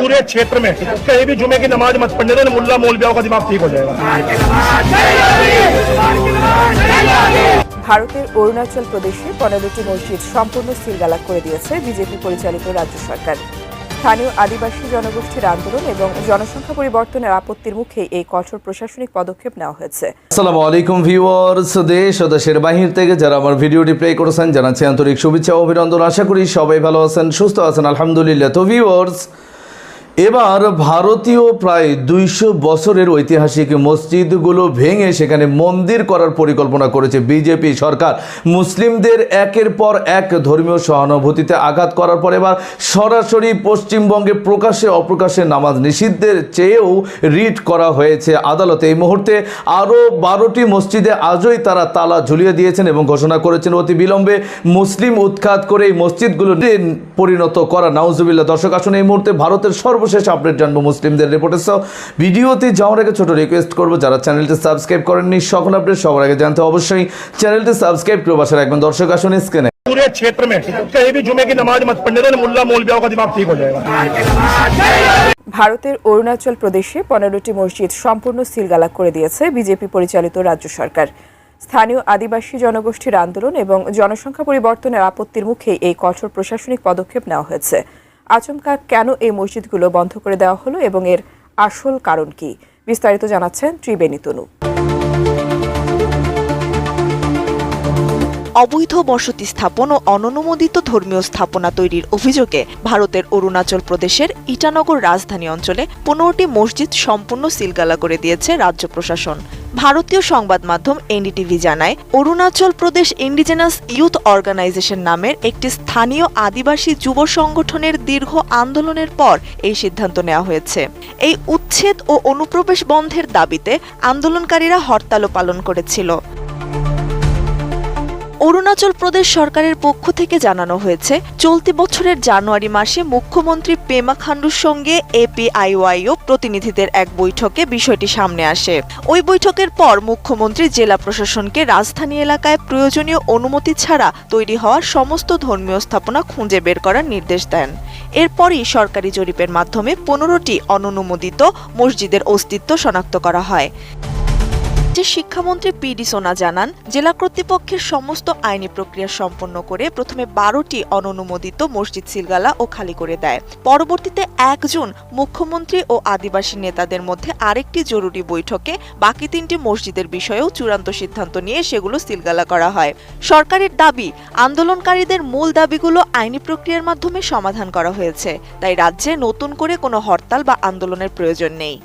पूरे क्षेत्र में कहीं भी जुमे की नमाज मत पढ़ने दो, मुल्ला मौलवियों का दिमाग ठीक हो जाएगा। ভারতের অরুণাচল প্রদেশে 15টি মসজিদ সম্পূর্ণ সিলগালা করে দিয়েছে বিজেপি পরিচালিত রাজ্য সরকার। স্থানীয় আদিবাসী জনগোষ্ঠীর আন্দোলন এবং জনসংখ্যা পরিবর্তনের আপত্তির মুখে এই কঠোর প্রশাসনিক পদক্ষেপ নেওয়া হয়েছে। আসসালামু আলাইকুম ভিউয়ার্স, দেশ ও দেশের বাহির থেকে যারা আমার ভিডিওটি প্লে করেছেন জানাচ্ছি আন্তরিক শুভেচ্ছা ও অভিনন্দন। আশা করি সবাই ভালো আছেন, সুস্থ আছেন, আলহামদুলিল্লাহ। তো ভিউয়ার্স, এবার ভারতীয় প্রায় 200 বছরের ঐতিহাসিক মসজিদগুলো ভেঙে সেখানে মন্দির করার পরিকল্পনা করেছে বিজেপি সরকার। মুসলিমদের একের পর এক ধর্মীয় সহানুভূতিতে আঘাত করার পর এবার সরাসরি পশ্চিমবঙ্গে প্রকাশ্যে অপ্রকাশ্যে নামাজ নিষিদ্ধের চেয়েও রিট করা হয়েছে আদালতে। এই মুহূর্তে আরও 12টি মসজিদে আজই তারা তালা ঝুলিয়ে দিয়েছেন এবং ঘোষণা করেছেন অতি বিলম্বে মুসলিম উৎখাত করে এই মসজিদগুলো পরিণত করা। নাউজুবিল্লাহ। দর্শক আসুন, এই মুহূর্তে ভারতের সর্বশেষ আপডেট জানবো মুসলিমদের রিপোর্টে। ভিডিওতে যাওয়ার আগে ছোট রিকোয়েস্ট করবো, যারা চ্যানেলটি সাবস্ক্রাইব করেননি সকল আপডেট সবার আগে জানতে অবশ্যই চ্যানেলটি সাবস্ক্রাইব করে পাশে রাখবেন। দর্শক আসুন, স্ক্রিনে पूरे क्षेत्र में कहीं भी जुमे की नमाज मत पढ़ने दो, मुल्ला मौलवियों का दिमाग ठीक हो जाएगा। ভারতের অরুণাচল প্রদেশে 15টি মসজিদ সম্পূর্ণ সিলগালা করে দিয়েছে বিজেপি পরিচালিত রাজ্য সরকার। স্থানীয় আদিবাসী জনগোষ্ঠীর আন্দোলন এবং জনসংখ্যা পরিবর্তনের আপত্তির মুখে এই কঠোর প্রশাসনিক পদক্ষেপ নেওয়া হয়েছে। আচমকা কেন এই মসজিদগুলো বন্ধ করে দেওয়া হলো এবং এর আসল কারণ কি, বিস্তারিত জানাচ্ছেন ত্রিবেণী তনু। অবৈধ বসতি স্থাপন ও অননুমোদিত ধর্মীয় স্থাপনা তৈরির অভিযোগে ভারতের অরুণাচল প্রদেশের ইটানগর রাজধানী অঞ্চলে 15টি মসজিদ সম্পূর্ণ সিলগালা করে দিয়েছে রাজ্য প্রশাসন। ভারতীয় সংবাদ মাধ্যম এনডিটিভি জানায়, Arunachal Pradesh indigenous youth organisation নামের একটি স্থানীয় আদিবাসী যুব সংগঠনের দীর্ঘ আন্দোলনের পর এই সিদ্ধান্ত নেওয়া হয়েছে। এই উচ্ছেদ ও অনুপ্রবেশ বন্ধের দাবিতে আন্দোলনকারীরা হরতালও পালন করেছিল। অরুণাচল প্রদেশ সরকারের পক্ষ থেকে জানানো হয়েছে, চলতি বছরের জানুয়ারি মাসে মুখ্যমন্ত্রী পেমা খান্ডুর সঙ্গে এপিআইওয়াইও প্রতিনিধিদের এক বৈঠকে বিষয়টি সামনে আসে। ওই বৈঠকের পর মুখ্যমন্ত্রী জেলা প্রশাসনকে রাজধানী এলাকায় প্রয়োজনীয় অনুমতি ছাড়া তৈরি হওয়া সমস্ত ধর্মীয় স্থাপনা খুঁজে বের করার নির্দেশ দেন। এরপরই সরকারি জরিপের মাধ্যমে 15টি অননুমোদিত মসজিদের অস্তিত্ব শনাক্ত করা হয়। শিক্ষামন্ত্রী পিডি সোনা জানান, জেলা কর্তৃপক্ষের সমস্ত আইনি প্রক্রিয়া সম্পন্ন করে প্রথমে 12টি অননুমোদিত মসজিদ সিলগালা ও খালি করে দেয়। পরবর্তীতে 1 জুন মুখ্যমন্ত্রী ও আদিবাসী নেতাদের মধ্যে আরেকটি জরুরি বৈঠকে বাকি 3টি মসজিদের বিষয়েও চূড়ান্ত সিদ্ধান্ত নিয়ে সেগুলো সিলগালা করা হয়। সরকারের দাবি, আন্দোলনকারীদের মূল দাবিগুলো আইনি প্রক্রিয়ার মাধ্যমে সমাধান করা হয়েছে, তাই রাজ্যে নতুন করে কোনো হরতাল বা আন্দোলনের প্রয়োজন নেই।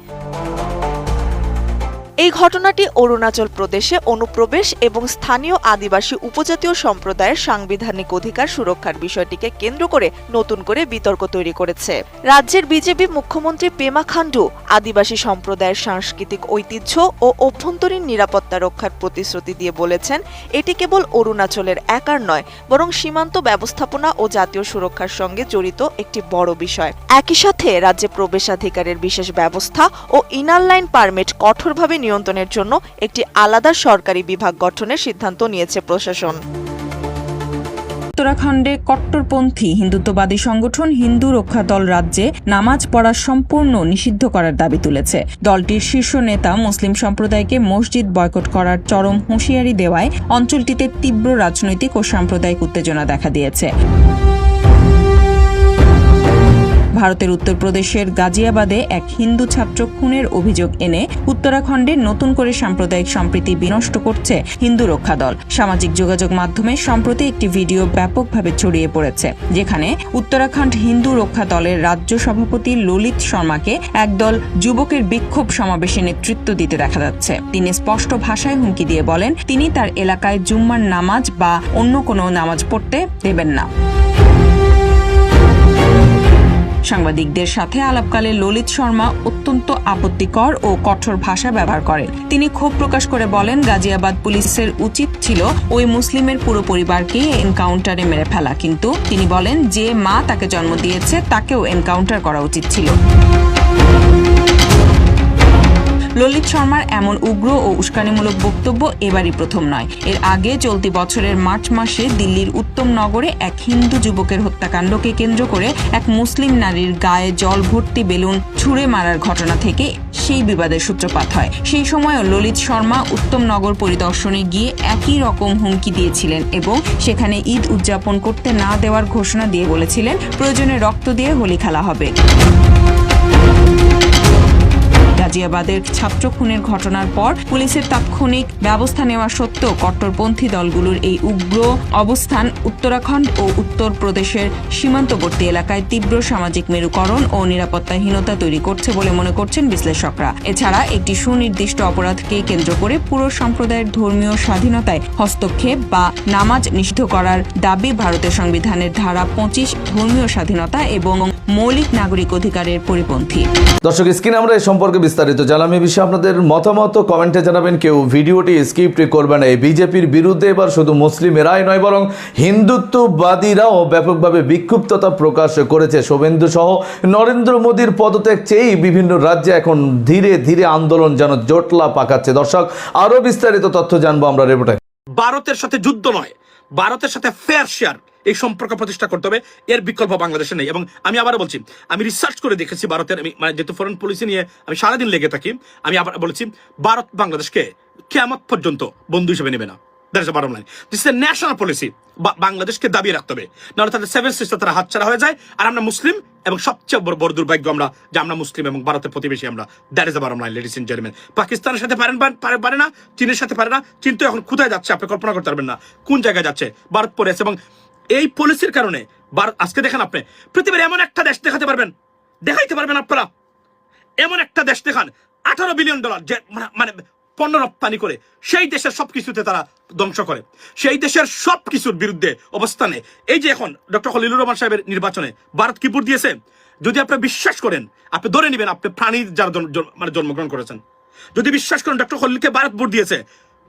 এই ঘটনাটি অরুণাচল প্রদেশে অনুপ্রবেশ এবং স্থানীয় আদিবাসী উপজাতীয় সম্প্রদায়ের সাংবিধানিক অধিকার সুরক্ষার বিষয়টিকে কেন্দ্র করে নতুন করে বিতর্ক তৈরি করেছে। রাজ্যের বিজেপি মুখ্যমন্ত্রী পেমা খান্ডু আদিবাসী সম্প্রদায়ের সাংস্কৃতিক ঐতিহ্য ও অভ্যন্তরীণ নিরাপত্তা রক্ষার প্রতিশ্রুতি দিয়ে বলেছেন, এটি কেবল অরুণাচলের একার নয়, বরং সীমান্ত ব্যবস্থাপনা ও জাতীয় সুরক্ষার সঙ্গে জড়িত একটি বড় বিষয়। একই সাথে রাজ্যে প্রবেশাধিকারের বিশেষ ব্যবস্থা ও ইনার লাইন পারমিট কঠোরভাবে নিয়ন্ত্রণের জন্য একটি আলাদা সরকারি বিভাগ গঠনের সিদ্ধান্ত নিয়েছে প্রশাসন। উত্তরাখণ্ডে কট্টরপন্থী হিন্দুত্ববাদী সংগঠন হিন্দু রক্ষা দল রাজ্যে নামাজ পড়া সম্পূর্ণ নিষিদ্ধ করার দাবি তুলেছে। দলটির শীর্ষ নেতা মুসলিম সম্প্রদায়কে মসজিদ বয়কট করার চরম হুঁশিয়ারি দেওয়ায় অঞ্চলটিতে তীব্র রাজনৈতিক ও সাম্প্রদায়িক উত্তেজনা দেখা দিয়েছে। ভারতের উত্তরপ্রদেশের গাজিয়াবাদে এক হিন্দু ছাত্র খুনের অভিযোগ এনে উত্তরাখণ্ডে নতুন করে সাম্প্রদায়িক সম্প্রীতি বিনষ্ট করছে হিন্দু রক্ষা দল। সামাজিক যোগাযোগ মাধ্যমে সম্প্রতি একটি ভিডিও ব্যাপকভাবে ছড়িয়ে পড়েছে, যেখানে উত্তরাখণ্ড হিন্দু রক্ষা দলের রাজ্য সভাপতি ললিত শর্মাকে একদল যুবকের বিক্ষোভ সমাবেশে নেতৃত্ব দিতে দেখা যাচ্ছে। তিনি স্পষ্ট ভাষায় হুমকি দিয়ে বলেন, তিনি তার এলাকায় জুম্মার নামাজ বা অন্য কোনো নামাজ পড়তে দেবেন না। সাংবাদিকদের সাথে আলাপকালে ললিত শর্মা অত্যন্ত আপত্তিকর ও কঠোর ভাষা ব্যবহার করেন। তিনি ক্ষোভ প্রকাশ করে বলেন, গাজিয়াবাদ পুলিশের উচিত ছিল ওই মুসলিমের পুরো পরিবারকে এনকাউন্টারে মেরে ফেলা, কিন্তু তিনি বলেন যে মা তাকে জন্ম দিয়েছে তাকেও এনকাউন্টার করা উচিত ছিল। ললিত শর্মার এমন উগ্র ও উস্কানিমূলক বক্তব্য এবারই প্রথম নয়। এর আগে চলতি বছরের মার্চ মাসে দিল্লির উত্তম নগরে এক হিন্দু যুবকের হত্যাকাণ্ডকে কেন্দ্র করে এক মুসলিম নারীর গায়ে জল ভর্তি বেলুন ছুঁড়ে মারার ঘটনা থেকে সেই বিবাদের সূত্রপাত হয়। সেই সময়ও ললিত শর্মা উত্তম নগর পরিদর্শনে গিয়ে একই রকম হুমকি দিয়েছিলেন এবং সেখানে ঈদ উদযাপন করতে না দেওয়ার ঘোষণা দিয়ে বলেছিলেন প্রয়োজনে রক্ত দিয়ে হোলি খেলা হবে। গাজিয়াবাদের ছাত্র খুনের ঘটনার পর পুলিশের তাৎক্ষণিক ব্যবস্থা নেওয়া সত্ত্বেও কট্টরপন্থী দলগুলোর এই উগ্র অবস্থান উত্তরাখণ্ড ও উত্তরপ্রদেশের সীমান্তবর্তী এলাকায় তীব্র সামাজিক মেরুকরণ ও নিরাপত্তাহীনতা তৈরি করছে বলে মনে করছেন বিশ্লেষকরা। এছাড়া একটি সুনির্দিষ্ট অপরাধকে কেন্দ্র করে পুরো সম্প্রদায়ের ধর্মীয় স্বাধীনতায় হস্তক্ষেপ বা নামাজ নিষিদ্ধ করার দাবি ভারতের সংবিধানের ধারা 25 ধর্মীয় স্বাধীনতা এবং মৌলিক নাগরিক অধিকারের পরিপন্থী। দর্শক, স্ক্রিনে আমরা এই সম্পর্কে বিস্তারিত জানলাম। এই বিষয়ে আপনাদের মতামত কমেন্টে জানাবেন। কেউ ভিডিওটি স্কিপ করবেন না। এই বিজেপির বিরুদ্ধে এবার শুধু মুসলিমেরাই নয়, বরং হিন্দুত্ববাদীরাও ব্যাপকভাবে বিক্ষুব্ধতা প্রকাশ করেছে। শুভেন্দু সহ নরেন্দ্র মোদীর পদত্যাগ চেয়েই বিভিন্ন রাজ্যে এখন ধীরে ধীরে আন্দোলন যেন জটলা পাকাচ্ছে। দর্শক, আরো বিস্তারিত তথ্য জানবো আমরা রিপোর্টে। ভারতের সাথে যুদ্ধ নয়, ভারতের সাথে ফেয়ার শেয়ার এই সম্পর্ক প্রতিষ্ঠা করতে হবে। এর বিকল্প বাংলাদেশে নেই। এবং আমি আবারও বলছি, আমি রিসার্চ করে দেখেছি ভারতের, আমি মানে যেহেতু ফরেন পলিসি নিয়ে আমি সারাদিন লেগে থাকি, আমি আবার বলেছি ভারত বাংলাদেশকে কিয়ামত পর্যন্ত বন্ধু হিসেবে নেবে না। That is the bottom line. This is a national policy. বাংলাদেশকে দাবিয়ে রাখতে হবে, নাহলে তাদের সেভেন সিস্টার তারা হাতছাড়া হয়ে যায়। আর আমরা মুসলিম, এবং সবচেয়ে বড় দুর্ভাগ্য আমরা যে আমরা মুসলিম এবং ভারতের প্রতিবেশী আমরা। That is the bottom line, ladies and gentleman. পাকিস্তানের সাথে পারে না, চীনের সাথে পারে না। চীন তো এখন কোথায় যাচ্ছে আপনি কল্পনা করতে পারবেন না কোন জায়গায় যাচ্ছে। ভারত পড়ে আছে। এবং এই পলিসির কারণে আজকে দেখেন আপনি পৃথিবীর এমন একটা দেশ দেখাতে পারবেন, দেখাইতে পারবেন আপনারা, এমন একটা দেশ দেখান $18 বিলিয়ন যে মানে পণ্য রপ্তানি করে সেই দেশের সবকিছুতে তারা ধ্বংস করে, সেই দেশের সবকিছুর বিরুদ্ধে অবস্থানে। এই যে এখন ডক্টর খলিলুর রহমান সাহেবের নির্বাচনে ভারত কি ভোট দিয়েছে? যদি আপনি বিশ্বাস করেন, আপনি ধরে নেবেন আপনি প্রাণী যারা মানে জন্মগ্রহণ করেছেন, যদি বিশ্বাস করেন ডক্টর খলিলকে ভারত ভোট দিয়েছে,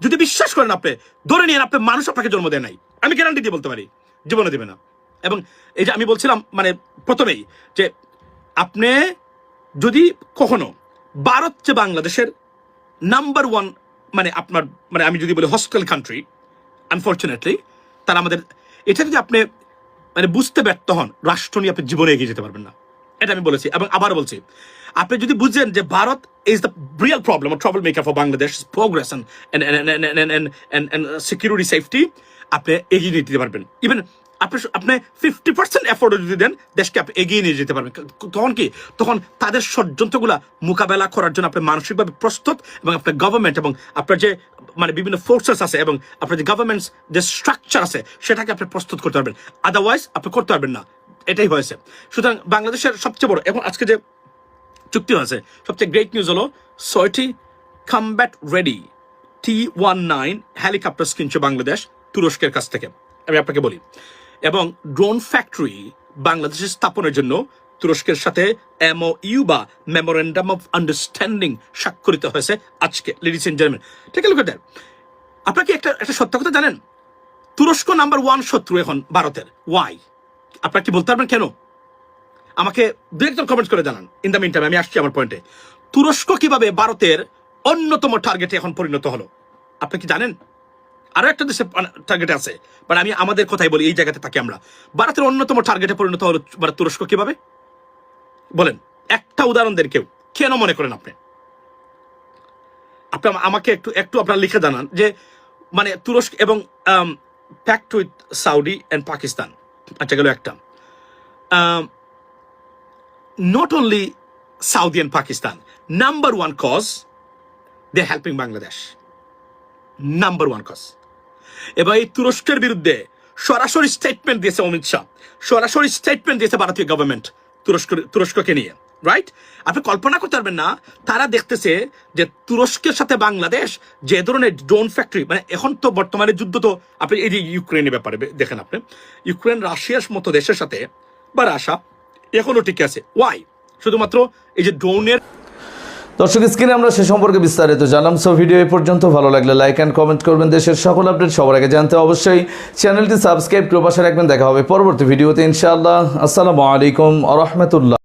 যদি বিশ্বাস করেন আপনি ধরে নিন আপনি মানুষ আপনাকে জন্ম দেয় নাই। আমি গ্যারান্টি দিয়ে বলতে পারি জীবনে দেবে না। এবং এই যে আমি বলছিলাম মানে প্রথমেই যে আপনি যদি কখনো ভারত যে বাংলাদেশের নাম্বার 1 মানে আপনার মানে আমি যদি বলি হস্টেল কান্ট্রি, আনফর্চুনেটলি তারা আমাদের, এটা যদি আপনি মানে বুঝতে ব্যর্থ হন, রাষ্ট্র নিয়ে আপনি জীবনে এগিয়ে যেতে পারবেন না। এটা আমি বলেছি এবং আবার বলছি, আপনি যদি বুঝেন যে Bharat is the real problem or trouble maker for Bangladesh progress and security safety, আপনি এগিয়ে নিয়ে যেতে পারবেন। ইভেন আপনি 50% এফোর্ট যদি দেন, দেশকে আপনি এগিয়ে নিয়ে যেতে পারবেন। তখন কি, তখন তাদের ষড়যন্ত্রগুলা মোকাবেলা করার জন্য আপনি মানসিকভাবে প্রস্তুত, এবং আপনার গভর্নমেন্ট এবং আপনার যে মানে বিভিন্ন ফোর্সেস আছে এবং আপনার যে গভর্নমেন্টস যে স্ট্রাকচার আছে সেটাকে আপনি প্রস্তুত করতে পারবেন। আদারওয়াইজ আপনি করতে পারবেন না। এটাই হয়েছে। সুতরাং বাংলাদেশের সবচেয়ে বড় এখন আজকে যে চুক্তি হয়েছে, সবচেয়ে গ্রেট নিউজ হলো 6টি কমব্যাট রেডি T-19 হেলিকপ্টার কিনছে বাংলাদেশ তুরস্কের কাছ থেকে। আমি আপনাকে বলি, এবং ড্রোন ফ্যাক্টরি বাংলাদেশে স্থাপনের জন্য তুরস্কের সাথে MOU বা মেমোরেন্ডাম অফ আন্ডারস্ট্যান্ডিং স্বাক্ষরিত হয়েছে আজকে। লেডিস এন্ড জেন্টলম্যান, ঠিক আছে, আপনারা কি একটা সত্য কথা জানেন? তুরস্ক নাম্বার 1 শত্রু এখন ভারতের। ওয়াই? আপনারা কি বলতে পারবেন কেন? আমাকে দু একজন কমেন্ট করে জানান। ইন দ্য মিন টাইম আমি আসছি আমার পয়েন্টে। তুরস্ক কিভাবে ভারতের অন্যতম টার্গেটে এখন পরিণত হলো আপনি কি জানেন? আরো একটা দেশে টার্গেটে আছে, বাট আমি আমাদের কথাই বলি, এই জায়গাতে থাকি আমরা। ভারতের অন্যতম টার্গেটে পরিণত হলো তুরস্ক কিভাবে বলেন? একটা উদাহরণ দেন কেউ, কেন মনে করেন আপনি? আমাকে একটু আপনারা লিখে জানান যে মানে তুরস্ক এবং pact with Saudi and Pakistan. আচ্ছা, গেল একটা। Not only Saudi and Pakistan, number 1 cause, they're helping Bangladesh. Number 1 cause. এবার এই তুরস্কের বিরুদ্ধে সরাসরি স্টেটমেন্ট দিয়েছে অমিত শাহ, সরাসরি স্টেটমেন্ট দিয়েছে ভারতীয় গভর্নমেন্ট তুরস্ককে নিয়ে, রাইট? আপনি কল্পনা করতে পারবেন না, তারা দেখতেছে যে তুরস্কের সাথে বাংলাদেশ যে ধরনের ড্রোন ফ্যাক্টরি, মানে এখন তো বর্তমানে যুদ্ধ তো আপনি এই যে ইউক্রেনের ব্যাপারে দেখেন, আপনি ইউক্রেন রাশিয়ার মতো দেশের সাথে বা রাশিয়া এখনো ঠিক আছে। ওয়াই? শুধুমাত্র এই যে ড্রোনের। দর্শক, স্ক্রিনে আমরা সে সম্পর্কে বিস্তারিত জানলাম। সো ভিডিও এই পর্যন্ত। ভালো লাগলে লাইক অ্যান্ড কমেন্ট করবেন। দেশের সকল আপডেট সবার আগে জানতে অবশ্যই চ্যানেলটি সাবস্ক্রাইব করে পাশে রাখবেন। দেখা হবে পরবর্তী ভিডিওতে ইনশাআল্লাহ। আসসালামু আলাইকুম ওয়া রাহমাতুল্লাহ।